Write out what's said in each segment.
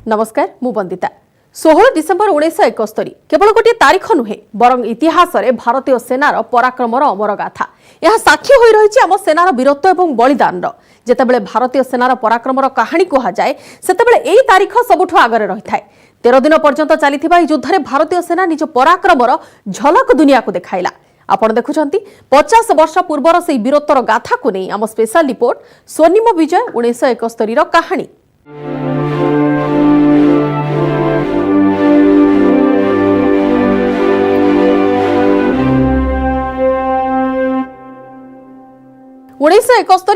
नमस्कार मु बंदिता 16 डिसेम्बर 1971 केवल गोटे तारीख नुहे बरं इतिहास रे भारतीय सेनार पराक्रमर अमर गाथा यह साक्षी होई रही आम सेनार वीरत्व एवं बलिदान जेतेबेले भारतीय सेनार पराक्रमर कहानी कहा जाए सेतेबेले एही तारीख सबुठु आगरे रही थाए 13 दिन पर्यंत चलीथिबा युद्ध युद्धरे भारतीय सेना निज पराक्रमर झलक दुनिया को देखाइला। आपण देखुछंती 50 वर्ष पूर्वर से वीरत्वर गाथा को नहीं आम स्पेशल रिपोर्ट स्वर्णिम विजय 1971 रो कहानी। उन्नीस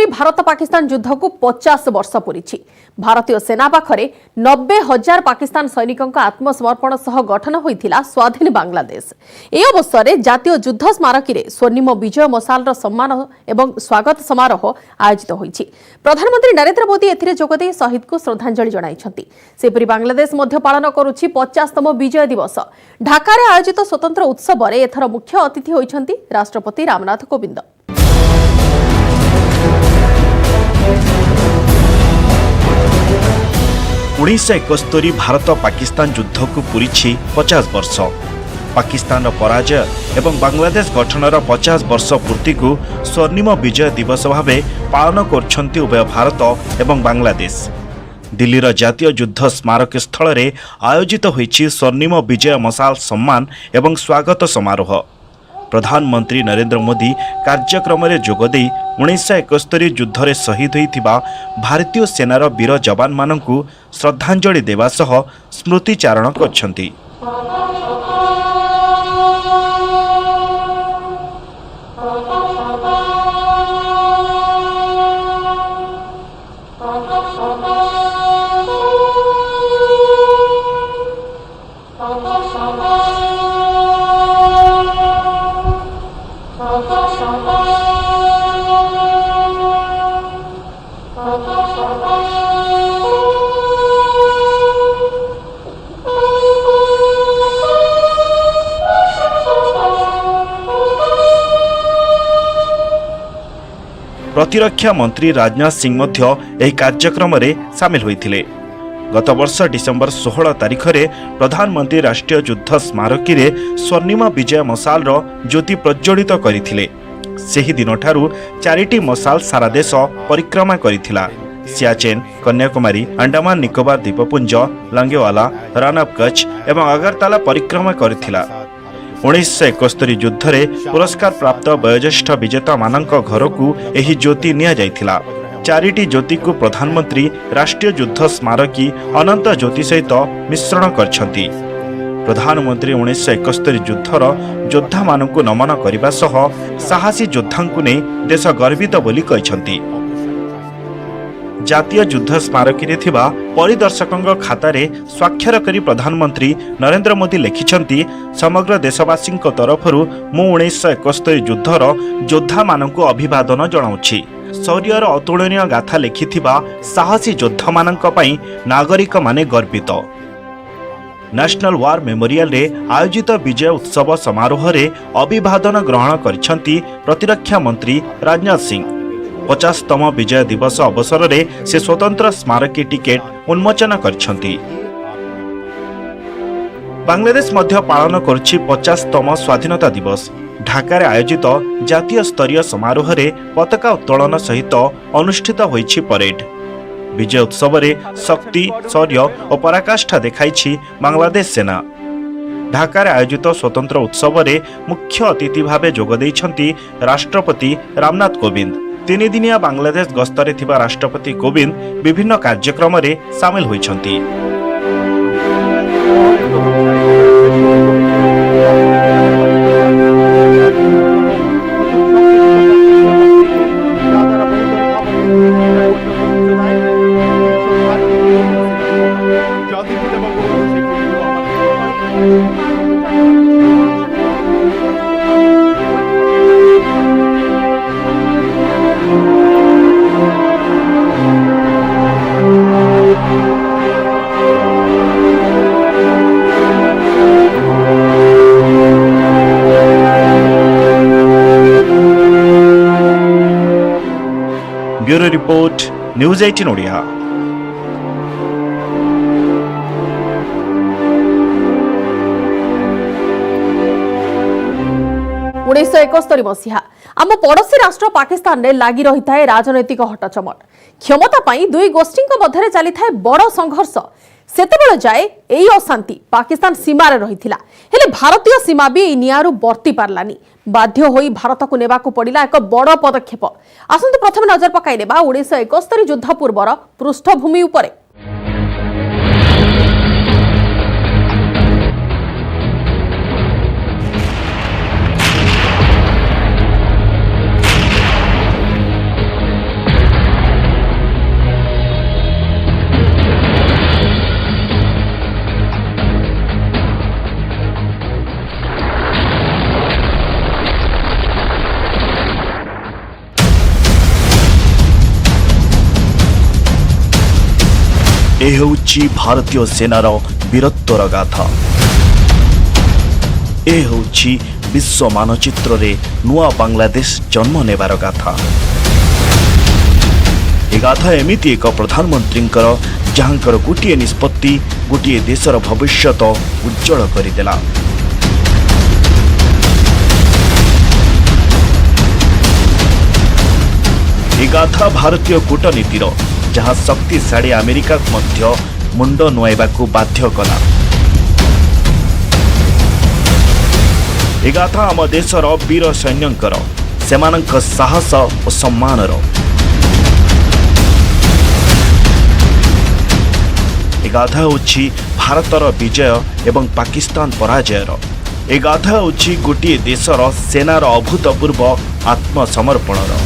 भारत पाकिस्तान युद्ध को 50 वर्ष पूरी भारतीय सेना पाखरे 90,000 पाकिस्तान सैनिकों आत्मसमर्पण सह गठन होइथिला स्वाधीन बांग्लादेश। ए अवसर में जातीय युद्ध स्मारकी रे स्वर्णिम विजय मशाल सम्मान एवं स्वागत समारोह आयोजित होइछि। प्रधानमंत्री नरेंद्र मोदी एथिरे जोगदे शहीद को श्रद्धांजलि जणाइछंती। सेपरि बांग्लादेश मध्य पालन करुछि 50तम विजय दिवस। ढाका रे आयोजित स्वतंत्र उत्सव रे एथर मुख्य अतिथि होइछंती राष्ट्रपति रामनाथ कोविंद। 1971 भारत पाकिस्तान युद्ध को पूरी 50 वर्ष। पाकिस्तान पराजय एवं बांग्लादेश गठनर 50 वर्ष पूर्ति को स्वर्णिम विजय दिवस भावे पालन करछंती उभय भारत एवं बांग्लादेश। दिल्लीर जातीय युद्ध स्मारक स्थल रे आयोजित होइछि स्वर्णिम विजय मशाल सम्मान एवं स्वागत समारोह। प्रधानमंत्री नरेंद्र मोदी कार्यक्रम में जोगदे 1971 युद्ध शहीद होइथिबा भारतीय सेनार वीर जवान मानकु श्रद्धांजलि देवा सह स्मृतिचारण करछंती। प्रतिरक्षा मंत्री राजनाथ सिंह मध्य एही कार्यक्रम रे शामिल होइथिले। गत वर्ष डिसेम्बर 16 तारिख रे प्रधानमंत्री राष्ट्रीय युद्ध स्मारकी रे स्वर्णिम विजय मशाल रो ज्योति प्रज्वलित करिथिले। सेही दिन ठारू 4टी मशाल सारा देश परिक्रमा करिथिला। सियाचेन, कन्याकुमारी, अंडमान निकोबार द्वीपपुंज, लंगेवाला, रन ऑफ कच्छ एवं अगरतला परिक्रमा करिथिला। 1971 युद्ध रे पुरस्कार प्राप्त वयोज्येष्ठ विजेता मानक घर को एही ज्योति निया जाइथिला। 4टी ज्योति को प्रधानमंत्री राष्ट्रीय युद्ध स्मारकी अनंत ज्योति सहित मिश्रण करछंती। प्रधानमंत्री 1971 युद्धर योद्धा मानक नमन करने सह साहसी योद्धा को नहीं देश गर्वित बोली कहिछंती। जातीय युद्ध स्मारकी रे थिबा परिदर्शकों खातारे स्वाक्षर करी प्रधानमंत्री नरेंद्र मोदी लिखिछंती समग्र देशवासी तरफरु मु 1971 युद्धर योद्धा मानक अभिवादन जणाउछि। शौर्यर अतुलनीय गाथा लिखिथिबा साहसी योद्धा मानक पई नागरिक माने गर्वित। नेशनल वार मेमोरियल रे आयोजित विजय उत्सव समारोह रे अभिवादन ग्रहण करिछंती प्रतिरक्षा मंत्री राजनाथ सिंह। 50तम विजय दिवस अवसर में से स्वतंत्र स्मारकी टिकेट उन्मोचन करछंती। बांग्लादेश मध्य पालन करुछि 50तम स्वाधीनता दिवस। ढाका रे आयोजित जातीय स्तरीय समारोह रे पताका उत्तोलन सहित अनुष्ठित होइछि परेड। विजय उत्सव रे शक्ति, शौर्य और पराकाष्ठा देखाइछि बांग्लादेश सेना। ढाका रे आयोजित स्वतंत्र उत्सव रे मुख्य अतिथि भावे जोग दैछंती राष्ट्रपति रामनाथ कोविंद। 3 दिनिया बांग्लादेश गस्तरे थिबा राष्ट्रपति कोविंद विभिन्न कार्यक्रम रे शामिल होइछंती। Bureau report news 18 Odia. 1971 मसीहा आम पड़ोशी राष्ट्र पाकिस्तान में लगी रही है राजनैतिक हटचमट क्षमता पाई दुई गोष्ठी मध्य चली था बड़ संघर्ष सेतेबेले जाए यही अशांति पाकिस्तान सीमार रही हेले भारतीय सीमा भी निआरु बर्ती पारलानी बाध्य होई भारत को नेबा को पड़िला एक बड़ पदक्षेप आसंतु प्रथम नजर पकाई नेबा 1971 युद्ध पूर्वर पृष्ठभूमि उपरे। ए होउछि भारतीय सेनार वीरत्वर गाथा। ए होउछि विश्व मानचित्र रे नुआ बांग्लादेश जन्म नेबार गाथा। ए गाथा एमिति एक प्रधानमंत्रींकर जहांकर गोटिए निष्पत्ति गोटिए देशर भविष्यत उज्जवल करिदेला। ए गाथा भारतीय कूटनीतिर जहाँ शक्तिशाली अमेरिका मध्य मुंड नुआइबाकू बाध्य कला। ए गाथा आम देशर वीर सैन्यंकर सेमानंक साहस और सम्मानर। ए गाथा होछि भारतर विजय एवं पाकिस्तान पराजयर। ए गाथा होछि गोटिए देशर सेनार अभूतपूर्व आत्मसमर्पणर।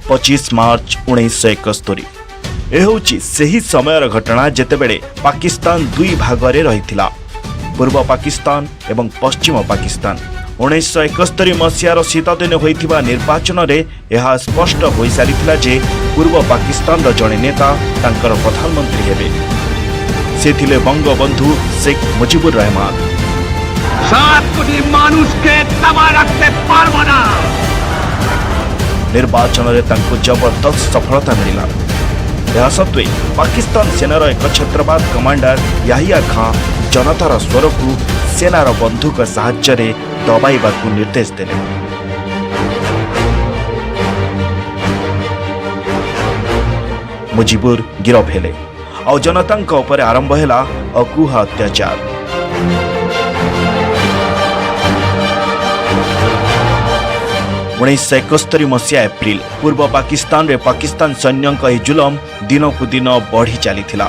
पच्चीस मार्च 1971 ए होछि सही समयर घटना जेतेबेले पाकिस्तान दुई भागरे रहिथिला पूर्व पाकिस्तान एवं पश्चिम पाकिस्तान। 1971 मसीहार शीत दिन होइथिबा निर्वाचन रे यह स्पष्ट होई सारिथिला जे पूर्व पाकिस्तान रो जणे नेता तांकर प्रधानमंत्री हेबे। से थिले बंगबंधु शेख मुजिबुर रहमान। 7 कोटी मानुष के दबा रखते पारबो ना। निर्वाचन रे तांको जबरदस्त सफलता मिला। यह सत्वे पाकिस्तान सेनार एक छत्रवाद कमांडर याहिया खां जनतार स्वर को सेनार बंधुक साहाय्य रे दबाइबाकू निर्देश देले। मुजिबुर गिरफ हेले और जनतांक उपरे आरंभ हेला अकुहा अत्याचार। उन्नीस 1971 मसीहा एप्रिल पूर्व पाकिस्तान रे पाकिस्तान सैन्यंक यह जुलम दिन को दिन बढ़ी चली थिला।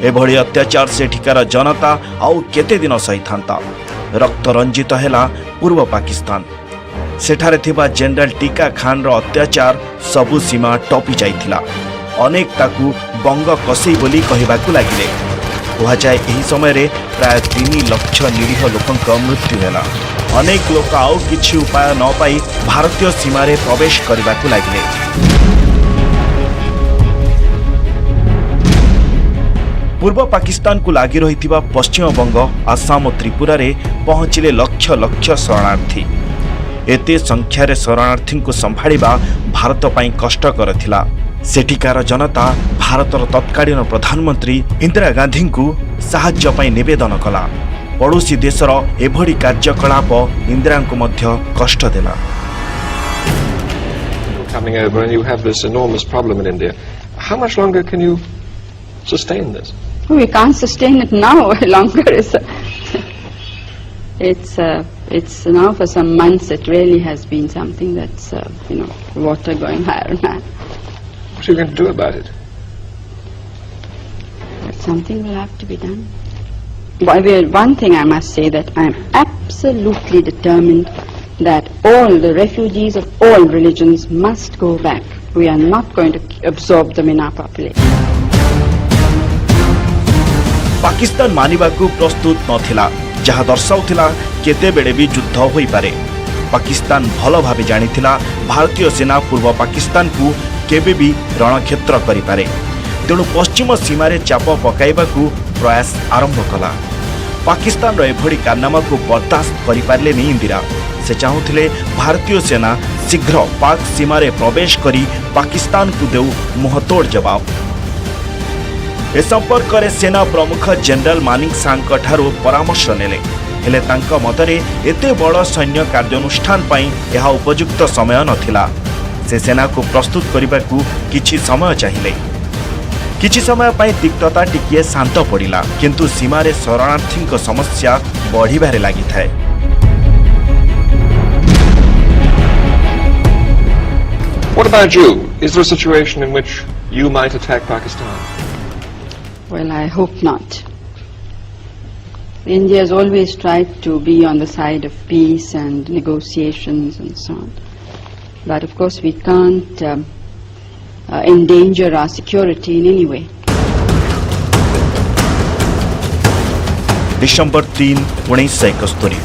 एभली अत्याचार से ठिकार जनता आउ केते दिन सही थांता। रक्त रंजित हेला पूर्व पाकिस्तान। सेठारे थिबा जनरल टीका खान रो अत्याचार सबु सीमा टपी जाइथिला। अनेक ताकू बंग कसई बोली कहबाकू लागिले। कहुए यही समय रे प्राय 3 लाख निरीह लोकंक मृत्यु हेला। अनेक लोक आउ किछि उपाय न पाई भारतीय सीमा रे प्रवेश करबाकू लागिले। पूर्व पाकिस्तान को लगी रही पश्चिम बंग आसाम और त्रिपुरा रे पहुंचिले लक्ष लक्ष शरणार्थी। एते संख्यारे शरणार्थी को संभाळिबा भारत पई कष्टकर थिला। सेठिकार जनता भारतर तत्कालीन प्रधानमंत्री इंदिरा गांधी को साहाय्य पई निवेदन कला। पड़ोशी देशर एभली कार्यकलाप इंदिरा को मध्य कष्ट देला। Coming over and you have this enormous problem in India. How much longer can you sustain this? We can't sustain it now longer. It's now for some months. It really has been something that's water going higher and higher. What are you going to do about it? But something will have to be done. One thing I must say, that I am absolutely determined that all the refugees of all religions must go back. We are not going to absorb them in our population. Pakistan मानिबाकू प्रस्तुत नथिला। जहाँ दर्शाउथिला केतेबेले भी युद्ध होई पारे। पाकिस्तान भल भावे जानिथिला भारतीय सेना पूर्व पाकिस्तान को केबे भी रणक्षेत्र करि पारे। तेणु पश्चिम सीमारे चाप पकाइबाकू प्रयास आरंभ कला। पाकिस्तान एभली कारनामा को बर्दाश्त करिपारले नहीं इंदिरा। से चाहूथिले भारतीय सेना शीघ्र पाक सीमारे प्रवेश करी पाकिस्तान को देउ मुहतोड़ जवाब। ए संपर्क में सेना प्रमुख जनरल मानिक सांग ठारू परामर्श नेले, हेले तांका मतरे एते बड़ सैन्य कार्यानुष्ठान पई यह उपयुक्त समय नथिला। से सेना को प्रस्तुत करने को किछि समय चाहिए। किछि समय पई तिक्तता टिकिए शांत पड़िला, किंतु सीमारे शरणार्थी समस्या बढ़िबारे लागि थाए। What about you? Is there a situation in which you might attack Pakistan? Well, I hope not. India has always tried to be on the side of peace and negotiations and so on. But of course we can't endanger our security in any way. December 3, 1971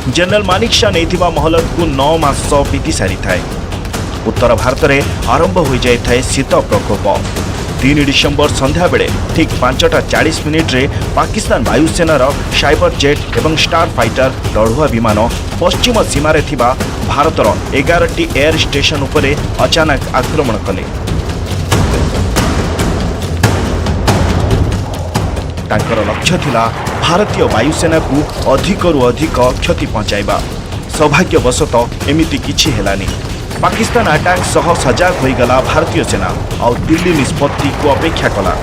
general Manekshaw नेथिबा महलत को 9 मास बीती सारी थाए। उत्तर भारत में आरंभ हो जाए शीत प्रकोप। 3 डिसेंबर संध्या बेले ठीक 5:40 रे पाकिस्तान वायुसेनार साइबर जेट एवं स्टार फाइटर लड़ुआ विमान पश्चिम सीमारे थिबा भारतर 11टी एयर स्टेशन उपरे अचानक आक्रमण कले। तांकर लक्ष्य थिला भारतीय वायुसेना को अधिकरु अधिक क्षति पहुंचाइबा। सौभाग्यवशत एमिति किछि हेलानी। पाकिस्तान अटैक सह सजाग हो गला भारतीय सेना और दिल्ली निष्पत्ति को अपेक्षा कला।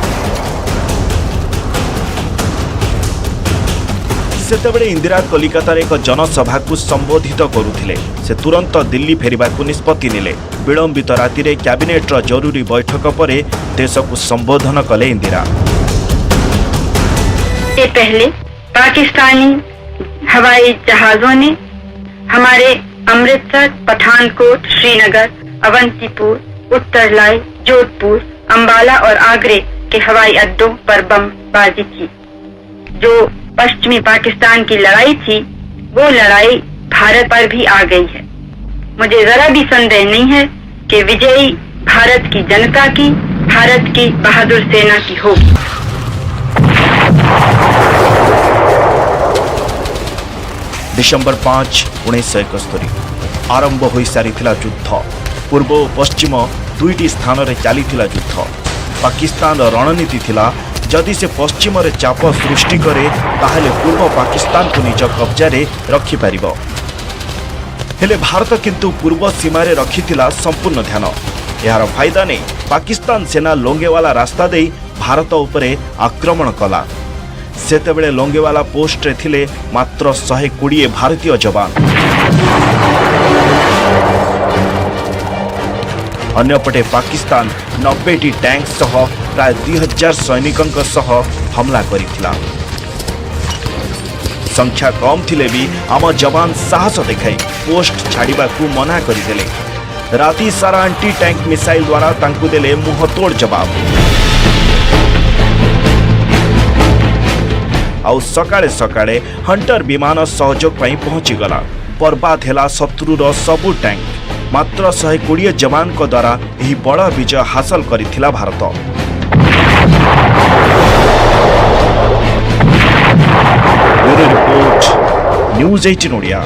सेतेबेले इंदिरा कलिकतार एक जनसभा को संबोधित करुथिले। से तुरंत दिल्ली फेरिबा को निष्पत्ति नेले। विलंबित राति रे कैबिनेट जरूरी बैठक परे देश को संबोधन कले इंदिरा। ये पहले पाकिस्तानी हवाई जहाजों ने हमारे अमृतसर, पठानकोट, श्रीनगर, अवंतीपुर, उत्तरलाई, जोधपुर, अंबाला और आगरे के हवाई अड्डों पर बमबाजी की। जो पश्चिमी पाकिस्तान की लड़ाई थी, वो लड़ाई भारत पर भी आ गई है। मुझे जरा भी संदेह नहीं है कि विजयी भारत की जनता की, भारत की बहादुर सेना की होगी। डिसेंबर 5, 1971 आरंभ हो सारीथिला युद्ध। पूर्व और पश्चिम दुईटी स्थान में चलीथिला युद्ध। पाकिस्तान रणनीति थिला जदि से पश्चिम रे चाप सृष्टि करे ताहले पूर्व पाकिस्तान को निज कब्जा रे रखि परिबो। हेले भारत किंतु पूर्व सीमा रे रखिथिला संपूर्ण ध्यान। यार फायदा नहीं पाकिस्तान सेना लोंगेवाला रास्ता दे भारत उपरे आक्रमण कला। सेतेबेले लोंगेवाला पोस्ट रे थिले मात्र 120 भारतीय जवान। अन्यपटे पाकिस्तान 90टी टैंक सह प्राय 2000 सैनिकों सह हमला करिथिला। संख्या कम थिले भी आम जवान साहस देखाई पोस्ट छाड़िबा को मना करदेले। राति सारा एंटी टैंक मिसाइल द्वारा तांकु देले मुहतोड़ जवाब। आउ सकाळे सकाळे हंटर विमान सहयोग पई पहुंची गला। बर्बाद हेला शत्रुर सबु टैंक। मात्र 120 जवान को द्वारा यही बड़ विजय हासिल करिथिला Bharat. Bureau report, news 18 Odia.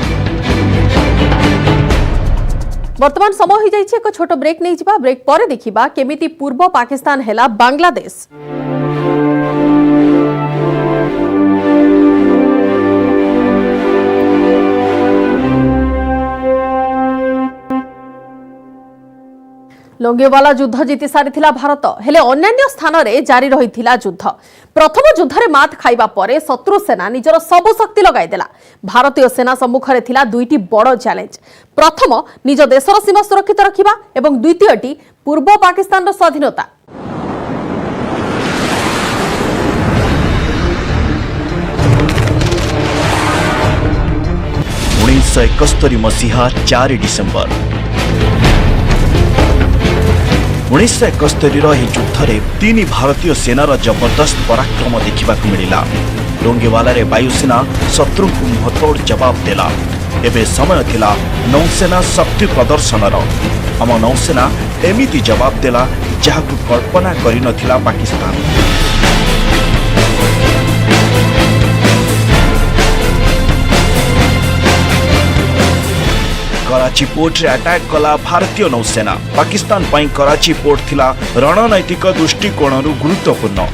वर्तमान समय हो जाइए एक छोट ब्रेक नहीं जिबा। ब्रेक पर देखिबा केमिति पूर्व पाकिस्तान हेला बांग्लादेश। लोंगेवाला युद्ध जीति सारी भारत, हेले अन्यान्य स्थान में जारी रही युद्ध। प्रथम युद्ध में मात खाइबा परे शत्रु सेना निजर सबु शक्ति लगाईदेला। भारतीय सेना सम्मुख में थिला दुईटी बड़ चैलेंज। प्रथम निज देशर सीमा सुरक्षित रखिबा एवं द्वितीयटी पूर्व पाकिस्तान स्वाधीनता। मसीहा 4 डिसेम्बर 1971 युद्ध में 3 भारतीय सेनार जबरदस्त पराक्रम देखा मिला। लोंगेवालारे वायुसेना शत्रु को मुहतोड़ जवाब देला। एबे समय थिला नौसेना शक्ति प्रदर्शनर। आम नौसेना एमिति जवाब देला जहाकु कल्पना करि नथिला पाकिस्तान। कराची पोर्ट रे अटैक कला भारतीय नौसेना। पाकिस्तान पई कराची पोर्ट थिला रणनैतिक दृष्टिकोणरू गुरुत्वपूर्ण,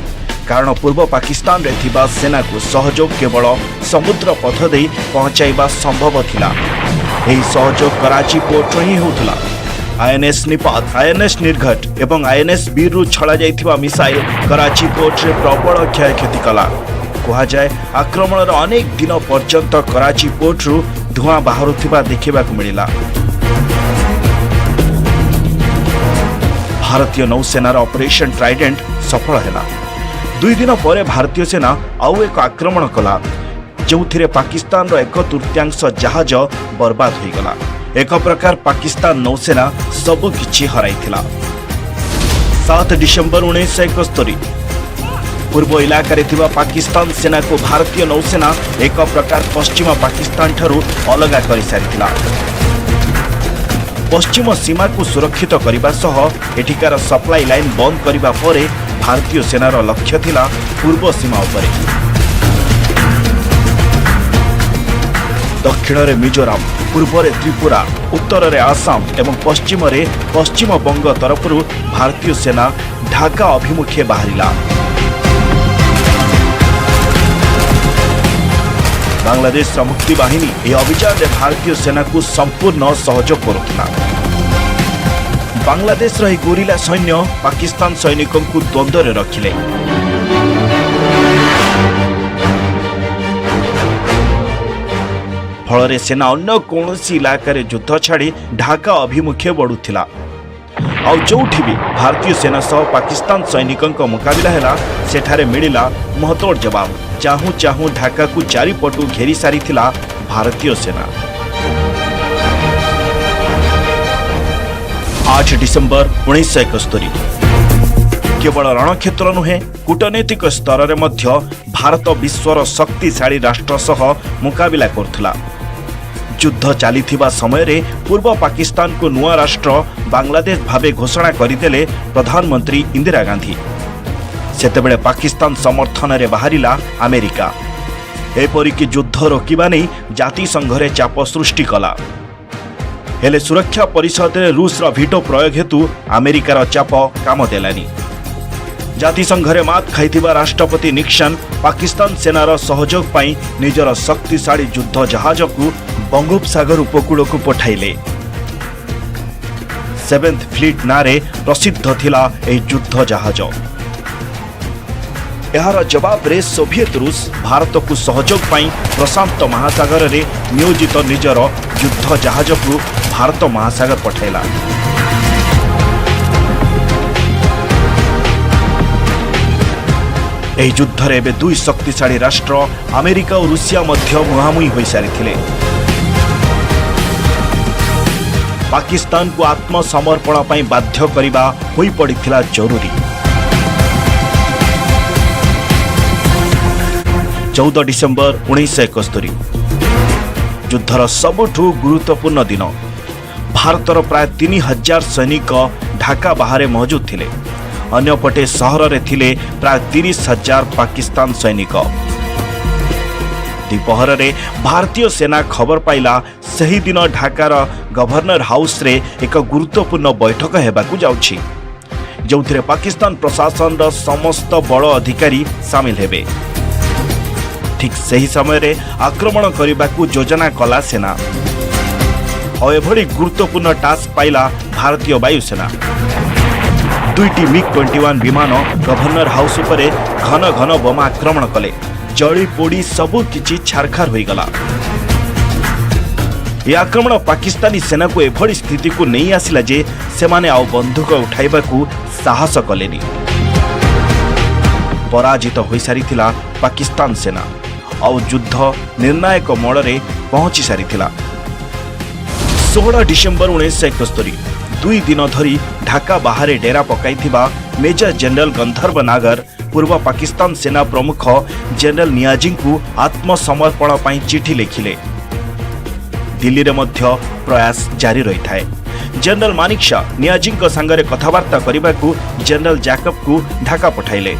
कारण पूर्व पाकिस्तान रे थिबा सेना को सहयोग केवल समुद्र पथ देई पहुंचाइबा संभव थिला। एही सहयोग कराची पोर्ट रे ही होतला। आईएनएस निपात, आईएनएस निर्घट एवं आईएनएस वीर रु छड़ा जाइथिबा मिसाइल कराची पोर्ट रे प्रबल क्षयक्षति कला। कहा जाए आक्रमणर अनेक दिन पर्यंत कराची पोर्ट रु धुआं बाहरुथिबा देखिबाकु मिलिला। भारतीय नौसेनार ऑपरेशन ट्राइडेंट सफल हैला। 2 दिन पर भारतीय सेना आउ एक आक्रमण कला, जो पाकिस्तान रो 1/3 जहाज बर्बाद हो गला। एक प्रकार पाकिस्तान नौसेना सबु किछि हराइथिला। 7 डिसेंबर 1971 पूर्व इलाका रे थिबा पाकिस्तान सेना को भारतीय नौसेना एक प्रकार पश्चिम पाकिस्तान ठारू अलगा करि सारिथिला। पश्चिम सीमा को सुरक्षित करने सह एठिकार सप्लाई लाइन बंद करने परे भारतीय सेनार लक्ष्य थिला पूर्व सीमा उपरे। दक्षिण रे मिजोराम, पूर्व रे त्रिपुरा, उत्तर रे आसाम एवं पश्चिम रे पश्चिम बंग तरफରୁ भारतीय सेना ढाका अभिमुखे बाहरिला। बांग्लादेश मुक्ति बाहिनी यह अभियान में भारतीय सेना को संपूर्ण सहयोग करुला। बांग्लादेश रही गोरिला सैन्य पाकिस्तान सैनिकों को द्वंद्व रखिले। फल सेना अन्य कौन इलाका युद्ध छाड़ी ढाका अभिमुखे बढ़ुला। आउ जोठी भी भारतीय सेना सह पाकिस्तान सैनिकों मुकाबला है सेठारे मिलिला महतोड़ जवाब। चाहू चाहू ढाका को चारिपटू घेरी सारिथिला भारतीय सेना। 8 डिसेंबर 1971 केवल रणक्षेत्र नुहे कूटनैतिक स्तर में मध्य भारत विश्वर शक्तिशाली राष्ट्र सह मुकाबला करथिला। युद्ध चलीथिबा समय रे पूर्व पाकिस्तान को नुआ राष्ट्र बांग्लादेश भावे घोषणा करदेले प्रधानमंत्री इंदिरा गांधी। सेतेबेले पाकिस्तान समर्थन रे बाहरिला अमेरिका। एपरिकी युद्ध रोकिबा नै जाति संघरे चाप सृष्टि कला। हेले सुरक्षा परिषद रे रूस रा वीटो प्रयोग हेतु अमेरिकार चाप काम देलानी। जाति संघरे मात खाइथिबा राष्ट्रपति निक्सन पाकिस्तान सेनार सहयोग पाई निजर शक्तिशाली युद्ध जहाज को बंगोपसागर उपकूल को पठाइले। 7th फ्लीट नारे प्रसिद्ध थिला ए युद्ध जहाज। यार जवाब रे सोवियत रूस भारत को सहयोग पाई प्रशांत महासागर रे नियोजित निजर युद्ध जहाज को भारत महासागर पठाइला। एही युद्ध रे बे 2 शक्तिशाली राष्ट्र अमेरिका और रूसिया मध्य मुहांमुही होई सारिथिले। पाकिस्तान को आत्मसमर्पण पाई बाध्य करिबा होई पड़िथिला जरूरी। 14 डिसेंबर 1971 युद्धर सबुठू गुरुत्वपूर्ण दिन। भारतर प्राय 3000 सैनिक ढाका बाहर मौजूद थिले। अन्यपटे सहर रे थिले प्राय 30,000 पाकिस्तान सैनिक। दोपहर रे भारतीय सेना खबर पाइला सही दिन ढाकार गवर्नर हाउस रे एक गुरुत्वपूर्ण बैठक हेबाकू जाउछि, जोथिरे पाकिस्तान प्रशासन रो समस्त बड़ अधिकारी शामिल हेबे। ठीक सही समय रे आक्रमण करिबाकू योजना कला सेना। और एभली गुरुत्वपूर्ण टास्क पाइला भारतीय वायुसेना। 2टी MiG-21 विमान गवर्नर हाउस उपरे घन घन बोमा आक्रमण कले। जड़ी पोड़ी सबु किछि छारखार होई गला। यह आक्रमण पाकिस्तानी सेना को एभली स्थिति को नहीं आसिला जे सेमाने आउ बंदूक उठाइबाकू साहस कलेनी। पराजित होई सारिथिला पाकिस्तान सेना आउ युद्ध निर्णायक मोड़ रे पहुंची सारिथिला। 16 डिसेंबर 1971 2 दिन धरी ढाका बाहर डेरा पकाइथिबा मेजर जनरल गंधर्व नागर पूर्व पाकिस्तान सेना प्रमुख जनरल नियाजी को आत्मसमर्पण पर चिठी लिखिले। दिल्ली रे मध्य प्रयास जारी रही थाए। जनरल मानिक शाह नियाजी संगरे कथबार्ता करने को जनरल जैकब को ढाका पठाइले।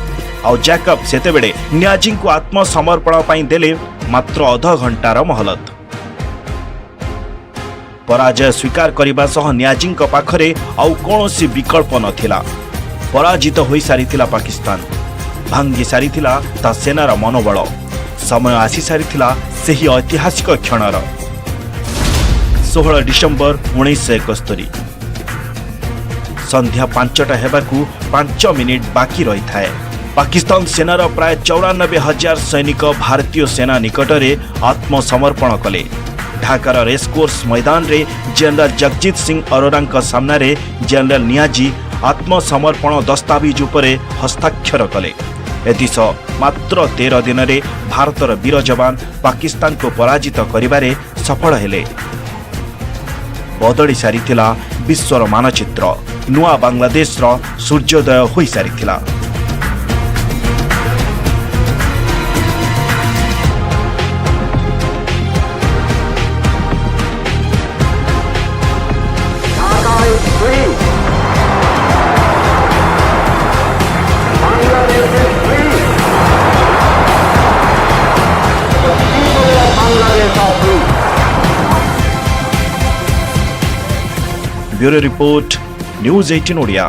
आउ जैकब सेतेबेले नियाजी को आत्मसमर्पण पर देले मात्र अध घंटार मोहलत। पराजय स्वीकार करने सह नियाजी पाखरे आउ कौनसी विकल्प नथिला। पराजित हो सारिथिला पाकिस्तान, भांगी सारिथिला ता सेनार मनोबल। समय आसी सारिथिला सेही ऐतिहासिक क्षणर। 16 डिसेम्बर 1971 संध्या 5टा हेबाकू 5 मिनिट बाकी रही थाए। पाकिस्तान सेनार प्राय 94,000 सैनिक भारतीय सेना निकटरे आत्मसमर्पण कले। ढाकार रेसकोर्स मैदान रे जनरल जगजीत सिंह अरोरा सामना रे जनरल नियाजी आत्मसमर्पण दस्तावेज उपरे हस्ताक्षर कले। एदिस मात्र 13 दिन रे भारतर वीर जवान पाकिस्तान को पराजित करिबारे सफल हेले। बदली सारिथिला विश्वर मानचित्र। नुआ बांग्लादेश रो सूर्योदय होई सारिथिला। Bureau report news 18 Odia.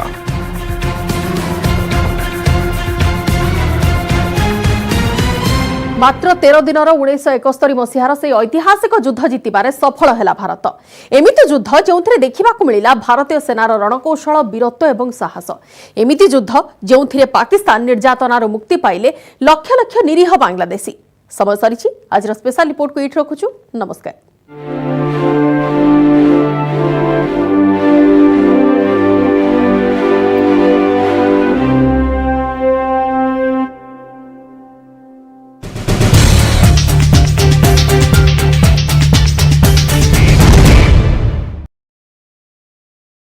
मात्र 13 दिनर 1971 मसीहार से ऐतिहासिक युद्ध जितबारे सफल है भारत। एमिति युद्ध जो देखा मिला भारतीय सेनार रणकौशल, वीरत्व और साहस। एमिति युद्ध जो पाकिस्तान निर्यातनार मुक्ति पाइले लक्ष लक्ष निरीह बांग्लादेशी। समय सरी आज स्पेशल रिपोर्ट को ये रखुचु। नमस्कार।